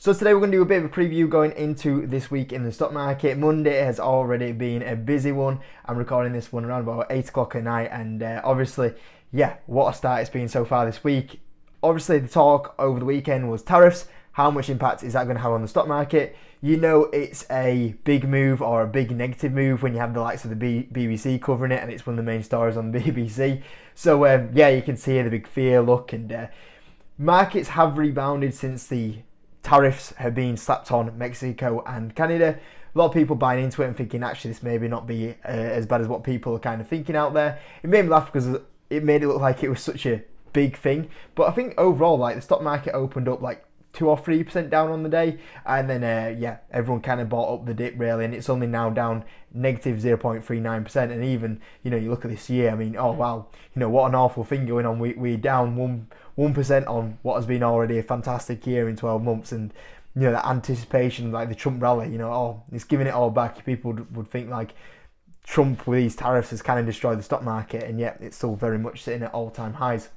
So today we're going to do a bit of a preview going into this week in the stock market. Monday has already been a busy one. I'm recording this one around about 8 o'clock at night, and obviously, yeah, what a start it's been so far this week. Obviously, the talk over the weekend was tariffs. How much impact is that going to have on the stock market? You know it's a big move or a big negative move when you have the likes of the BBC covering it, and it's one of the main stories on the BBC. So yeah, you can see the big fear look, and markets have rebounded since the tariffs have been slapped on Mexico and Canada. A lot of people buying into it and thinking actually this maybe not be as bad as what people are kind of thinking out there. It made me laugh because it made it look like it was such a big thing. But I think overall, like, the stock market opened up like 2 or 3% down on the day, and then yeah, everyone kind of bought up the dip really, and it's only now down negative 0.39%. And even, you know, you look at this year, I mean, oh wow, you know, what an awful thing going on. We're down 1% on what has been already a fantastic year in 12 months, and you know, that anticipation, like the Trump rally, you know, oh, it's giving it all back. People would think like Trump with these tariffs has kind of destroyed the stock market, and yet it's still very much sitting at all-time highs.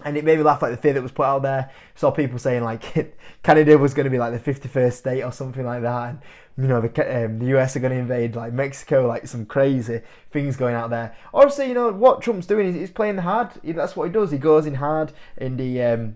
And it made me laugh, like the fear that was put out there. Saw people saying like Canada was going to be like the 51st state or something like that, and you know, the US are going to invade like Mexico, like some crazy things going out there. Obviously, you know what Trump's doing is he's playing hard. That's what he does. He goes in hard, and you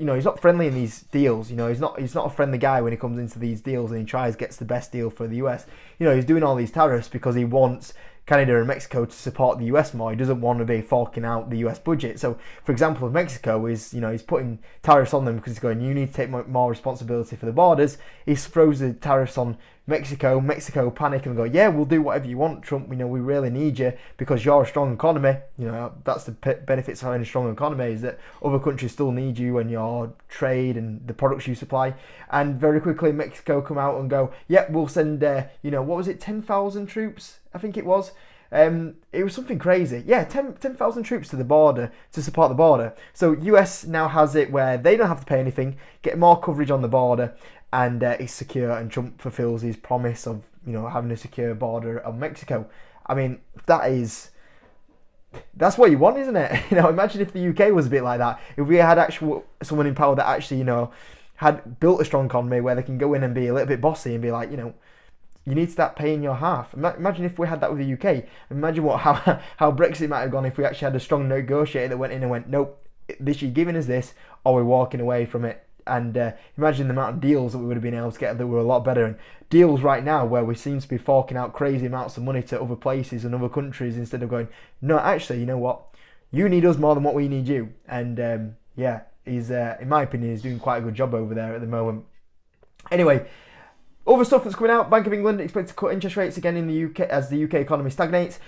know, he's not friendly in these deals. You know, he's not a friendly guy when he comes into these deals, and he gets the best deal for the US. You know, he's doing all these tariffs because he wants Canada and Mexico to support the US more. He doesn't want to be forking out the US budget. So, for example, if Mexico is, you know, he's putting tariffs on them because he's going, you need to take more responsibility for the borders. He throws the tariffs on Mexico. Mexico panic and go, yeah, we'll do whatever you want, Trump. You know, we really need you because you're a strong economy. You know, that's the benefits of having a strong economy, is that other countries still need you and your trade and the products you supply. And very quickly, Mexico come out and go, yeah, we'll send, you know, what was it, 10,000 troops? I think it was. It was something crazy. Yeah, 10,000 troops to the border to support the border. So US now has it where they don't have to pay anything, get more coverage on the border, and it's secure. And Trump fulfills his promise of, you know, having a secure border of Mexico. I mean, that's what you want, isn't it? You know, imagine if the UK was a bit like that. If we had someone in power that actually, you know, had built a strong economy where they can go in and be a little bit bossy and be like, you know, you need to start paying your half. Imagine if we had that with the UK. Imagine how Brexit might have gone if we actually had a strong negotiator that went in and went, nope, you're giving us this, or we're walking away from it. And imagine the amount of deals that we would have been able to get that were a lot better. And deals right now where we seem to be forking out crazy amounts of money to other places and other countries instead of going, no, actually, you know what? You need us more than what we need you. And yeah, he's, in my opinion, he's doing quite a good job over there at the moment. Anyway, other stuff that's coming out, Bank of England expects to cut interest rates again in the UK as the UK economy stagnates.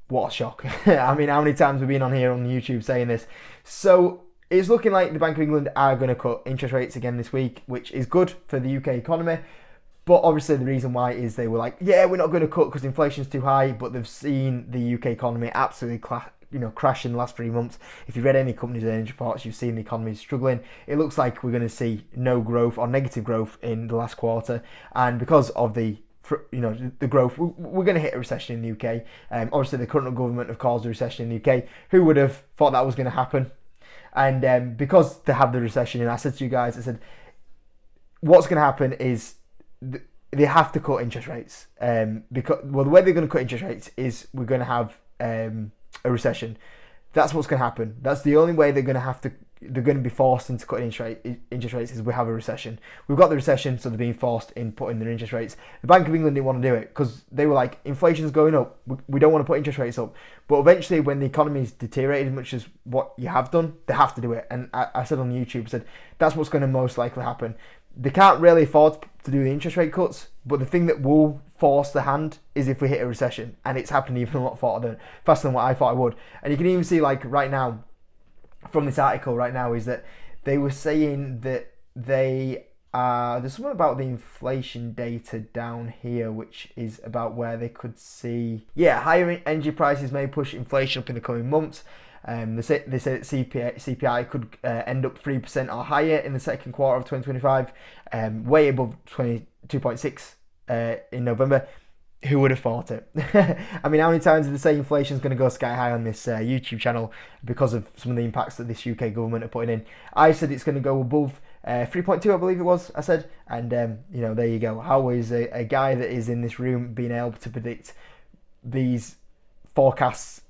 What a shock. I mean, how many times have we been on here on YouTube saying this? So it's looking like the Bank of England are going to cut interest rates again this week, which is good for the UK economy. But obviously the reason why is they were like, yeah, we're not going to cut because inflation's too high, but they've seen the UK economy absolutely crash in the last 3 months. If you've read any companies' earnings reports, you've seen the economy struggling. It looks like we're going to see no growth or negative growth in the last quarter, and because of the growth, we're going to hit a recession in the UK. Obviously, the current government have caused a recession in the UK. Who would have thought that was going to happen? And because they have the recession, and I said to you guys, I said, what's going to happen is they have to cut interest rates. Because the way they're going to cut interest rates is we're going to have a recession. That's what's going to happen. That's the only way they're going to be forced into cutting interest rates is we have a recession. We've got the recession, so they're being forced in putting their interest rates. The Bank of England didn't want to do it because they were like, inflation's going up. We don't want to put interest rates up. But eventually, when the economy's deteriorated as much as what you have done, they have to do it. And I said on YouTube, I said, that's what's going to most likely happen. They can't really afford to do the interest rate cuts, but the thing that will force the hand is if we hit a recession, and it's happening even a lot faster than what I thought it would. And you can even see, like, right now, from this article right now, is that they were saying that there's something about the inflation data down here, which is about where they could see, higher energy prices may push inflation up in the coming months. They say that CPI could end up 3% or higher in the second quarter of 2025, way above 22.6 in November. Who would have thought it? I mean, how many times did they say inflation is going to go sky high on this YouTube channel because of some of the impacts that this UK government are putting in? I said it's going to go above 3.2 I believe it was, I said. And, there you go. How is a guy that is in this room being able to predict these forecasts,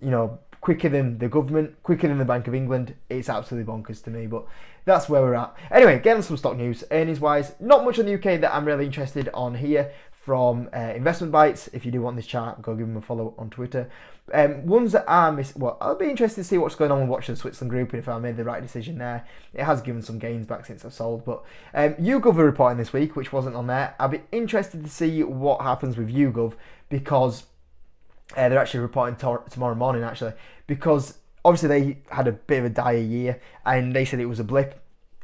quicker than the government, quicker than the Bank of England? It's absolutely bonkers to me, but that's where we're at. Anyway, getting some stock news. Earnings wise, not much on the UK that I'm really interested on here from Investment Bites. If you do want this chart, go give them a follow on Twitter. Ones that are I'll be interested to see what's going on with Watch the Switzerland Group and if I made the right decision there. It has given some gains back since I've sold, but YouGov are reporting this week, which wasn't on there. I'll be interested to see what happens with YouGov because they're actually reporting tomorrow morning, actually, because obviously they had a bit of a dire year and they said it was a blip.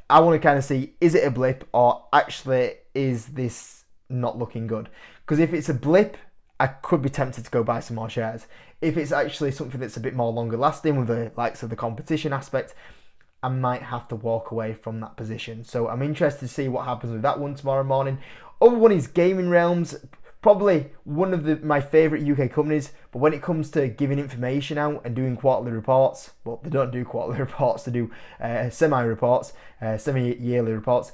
I want to kind of see, is it a blip or actually is this not looking good? Because if it's a blip, I could be tempted to go buy some more shares. If it's actually something that's a bit more longer lasting with the likes of the competition aspect, I might have to walk away from that position. So I'm interested to see what happens with that one tomorrow morning. Other one is Gaming Realms. Probably one of my favourite UK companies, but when it comes to giving information out and doing quarterly reports, well, they don't do quarterly reports, they do semi-reports, semi-yearly reports.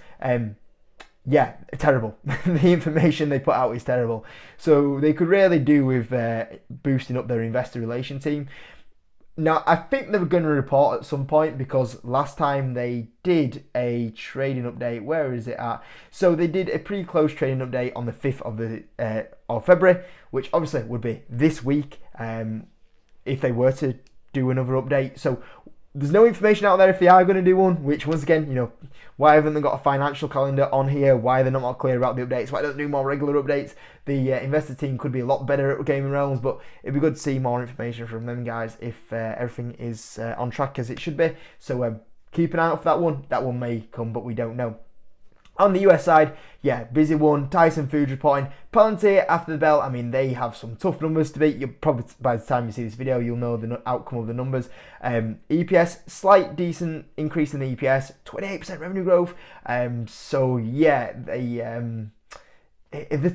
Yeah, terrible. The information they put out is terrible. So they could really do with boosting up their investor relation team. Now, I think they were going to report at some point because last time they did a trading update. Where is it at? So they did a pre-close trading update on the 5th of February, which obviously would be this week if they were to do another update. So there's no information out there if they are going to do one, which once again, why haven't they got a financial calendar on here? Why they're not more clear about the updates? Why don't they do more regular updates? The investor team could be a lot better at Gaming Realms, but it'd be good to see more information from them guys if everything is on track as it should be. So keep an eye out for that one. That one may come, but we don't know. On the US side, yeah, busy one. Tyson Foods reporting. Palantir after the bell. I mean, they have some tough numbers to beat. You probably, by the time you see this video, you'll know the outcome of the numbers. EPS, slight decent increase in the EPS, 28% revenue growth. So yeah, the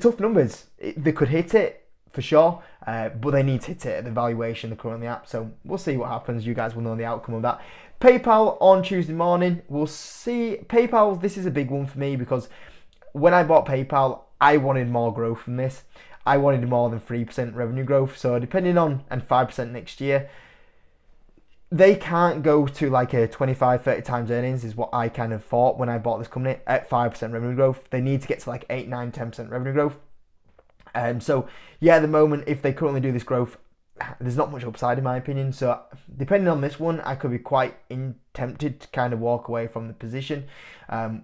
tough numbers. They could hit it for sure, but they need to hit it at the valuation they're currently at. So we'll see what happens. You guys will know the outcome of that. PayPal on Tuesday morning. We'll see. PayPal, this is a big one for me because when I bought PayPal, I wanted more growth from this. I wanted more than 3% revenue growth. So depending on, and 5% next year, they can't go to like a 25, 30 times earnings is what I kind of thought when I bought this company at 5% revenue growth. They need to get to like 8, 9, 10% revenue growth. So yeah, at the moment, if they currently do this growth, there's not much upside in my opinion. So depending on this one, I could be quite tempted to kind of walk away from the position.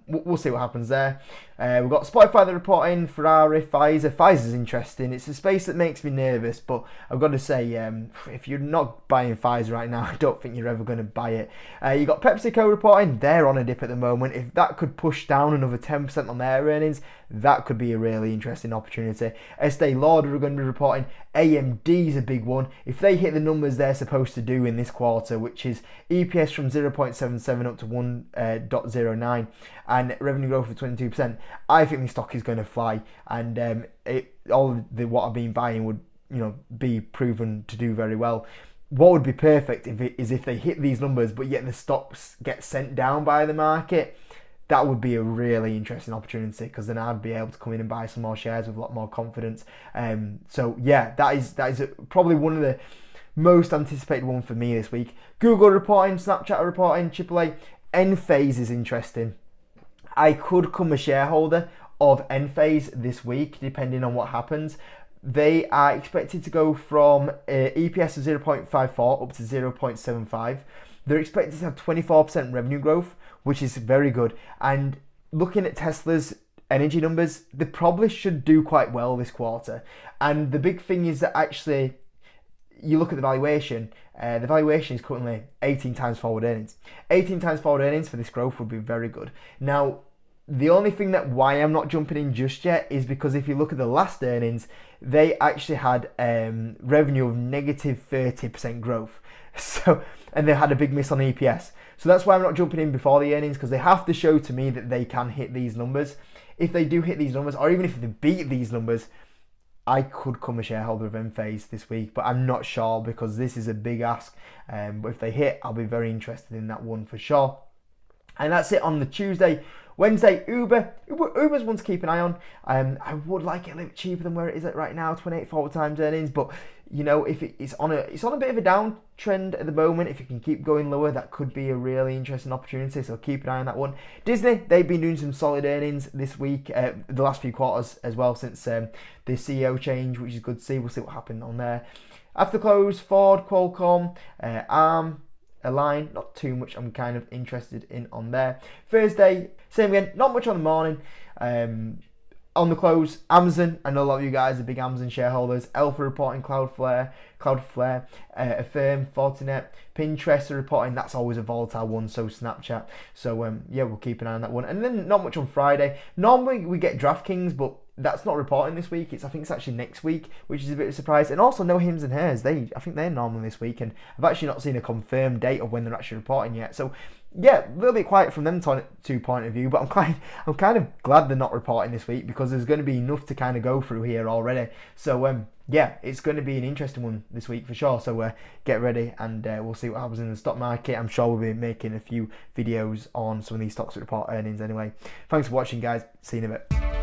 We'll see what happens there. We've got Spotify that reporting, Ferrari, Pfizer. Pfizer's interesting. It's a space that makes me nervous, but I've got to say, if you're not buying Pfizer right now, I don't think you're ever going to buy it. You got PepsiCo reporting. They're on a dip at the moment. If that could push down another 10% on their earnings, that could be a really interesting opportunity. Estee Lauder are going to be reporting. AMD's a big one. If they hit the numbers they're supposed to do in this quarter, which is EPS from 0.77 up to 1.09 and revenue growth of 22%, I think the stock is going to fly, and what I've been buying would be proven to do very well. What would be perfect if they hit these numbers but yet the stocks get sent down by the market. That would be a really interesting opportunity because then I'd be able to come in and buy some more shares with a lot more confidence. So yeah, that is probably one of the most anticipated one for me this week. Google reporting, Snapchat reporting, AAA. Enphase is interesting. I could come a shareholder of Enphase this week depending on what happens. They are expected to go from EPS of 0.54 up to 0.75. They're expected to have 24% revenue growth, which is very good. And looking at Tesla's energy numbers, they probably should do quite well this quarter. And the big thing is that actually, you look at the valuation is currently 18 times forward earnings. 18 times forward earnings for this growth would be very good. Now, the only thing that why I'm not jumping in just yet is because if you look at the last earnings, they actually had revenue of negative 30% growth. So, and they had a big miss on EPS. So that's why I'm not jumping in before the earnings, because they have to show to me that they can hit these numbers. If they do hit these numbers, or even if they beat these numbers, I could come a shareholder of Enphase this week, but I'm not sure because this is a big ask. But if they hit, I'll be very interested in that one for sure. And that's it on the Tuesday. Wednesday, Uber's one to keep an eye on. I would like it a little cheaper than where it is at right now, 28 forward times earnings, but you know, if it's on a bit of a downtrend at the moment, if it can keep going lower, that could be a really interesting opportunity. So keep an eye on that one. Disney, they've been doing some solid earnings this week, the last few quarters as well, since the CEO change, which is good to see. We'll see what happened on there. After close, Ford, Qualcomm, ARM, Align, not too much I'm kind of interested in on there. Thursday, same again, not much on the morning. On the close, Amazon, I know a lot of you guys are big Amazon shareholders. Alpha reporting Cloudflare, Affirm, Fortinet, Pinterest are reporting. That's always a volatile one, so Snapchat. So yeah, we'll keep an eye on that one. And then not much on Friday. Normally we get DraftKings, but that's not reporting this week. I think it's actually next week, which is a bit of a surprise. And also no Hims and Hers. I think they're normally this week, and I've actually not seen a confirmed date of when they're actually reporting yet. So yeah, a little bit quiet from them two point of view, but I'm kind of glad they're not reporting this week, because there's going to be enough to kind of go through here already. So yeah, it's going to be an interesting one this week for sure. So get ready, and we'll see what happens in the stock market. I'm sure we'll be making a few videos on some of these stocks that report earnings anyway. Thanks for watching, guys. See you in a bit.